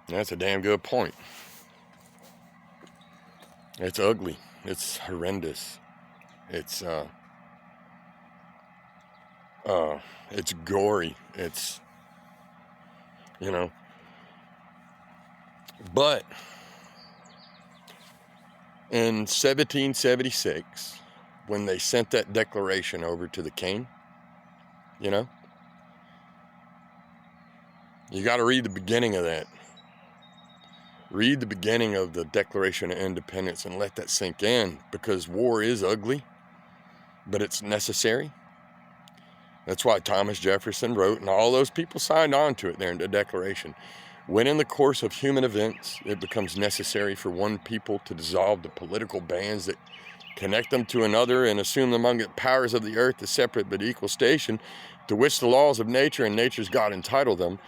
That's a damn good point. It's ugly. It's horrendous. It's gory. It's, you know, but in 1776, when they sent that declaration over to the king, you know, you got to read the beginning of that. Read the beginning of the Declaration of Independence and let that sink in, because war is ugly, but it's necessary. That's why Thomas Jefferson wrote, and all those people signed on to it there in the Declaration. When in the course of human events, it becomes necessary for one people to dissolve the political bands that connect them to another and assume among the powers of the earth a separate but equal station to which the laws of nature and nature's God entitle them,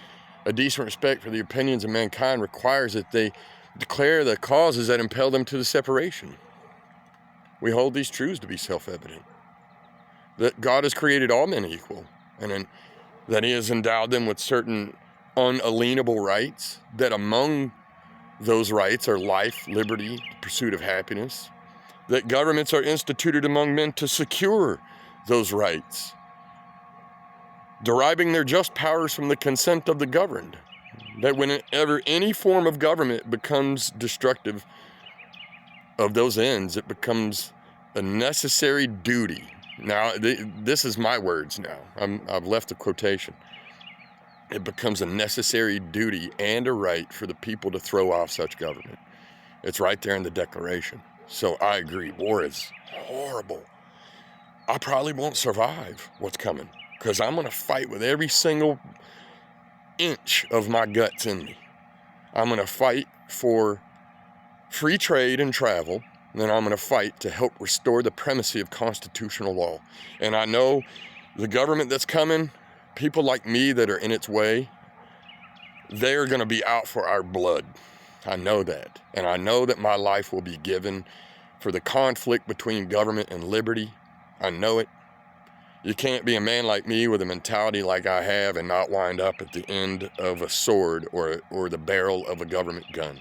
a decent respect for the opinions of mankind requires that they declare the causes that impel them to the separation. We hold these truths to be self-evident, that God has created all men equal, and that he has endowed them with certain unalienable rights, that among those rights are life, liberty, the pursuit of happiness, that governments are instituted among men to secure those rights, deriving their just powers from the consent of the governed, that whenever any form of government becomes destructive of those ends, it becomes a necessary duty. Now, this is my words now. I've left the quotation. It becomes a necessary duty and a right for the people to throw off such government. It's right there in the Declaration. So I agree, war is horrible. I probably won't survive what's coming, because I'm going to fight with every single inch of my guts in me. I'm going to fight for free trade and travel, and then I'm going to fight to help restore the primacy of constitutional law. And I know the government that's coming, people like me that are in its way, they're going to be out for our blood. I know that. And I know that my life will be given for the conflict between government and liberty. I know it. You can't be a man like me with a mentality like I have and not wind up at the end of a sword or the barrel of a government gun.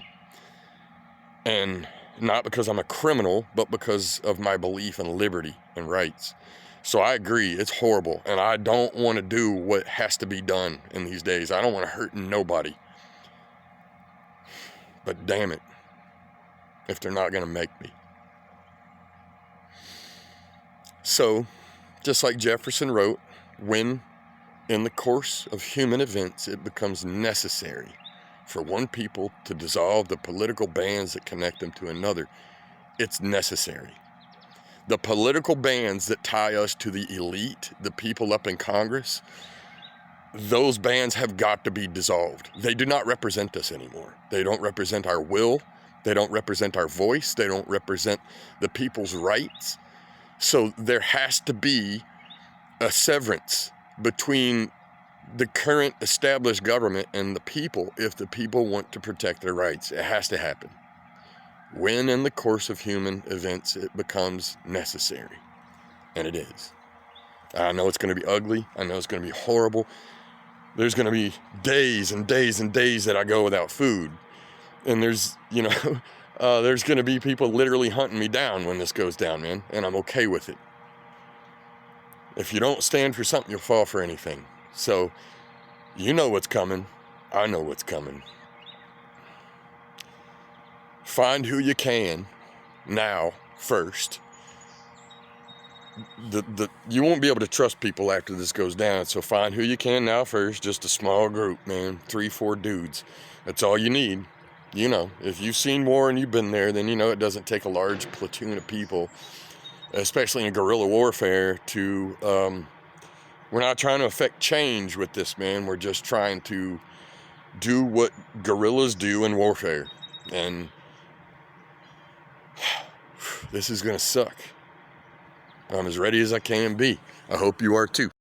And not because I'm a criminal, but because of my belief in liberty and rights. So I agree, it's horrible, and I don't want to do what has to be done in these days. I don't want to hurt nobody. But damn it, if they're not going to make me. So, just like Jefferson wrote, when in the course of human events it becomes necessary for one people to dissolve the political bands that connect them to another, it's necessary. The political bands that tie us to the elite, the people up in Congress, those bands have got to be dissolved. They do not represent us anymore. They don't represent our will. They don't represent our voice. They don't represent the people's rights. So there has to be a severance between the current established government and the people if the people want to protect their rights. It has to happen. When in the course of human events it becomes necessary. And it is. I know it's going to be ugly. I know it's going to be horrible. There's going to be days and days and days that I go without food. And there's, there's going to be people literally hunting me down when this goes down, man. And I'm okay with it. If you don't stand for something, you'll fall for anything. So, you know what's coming. I know what's coming. Find who you can now first. You won't be able to trust people after this goes down, so find who you can now first. Just a small group, man, 3-4 dudes. That's all you need. If you've seen war and you've been there, then it doesn't take a large platoon of people, especially in guerrilla warfare, to we're not trying to affect change with this, man. We're just trying to do what guerrillas do in warfare. And this is gonna suck. I'm as ready as I can be. I hope you are too.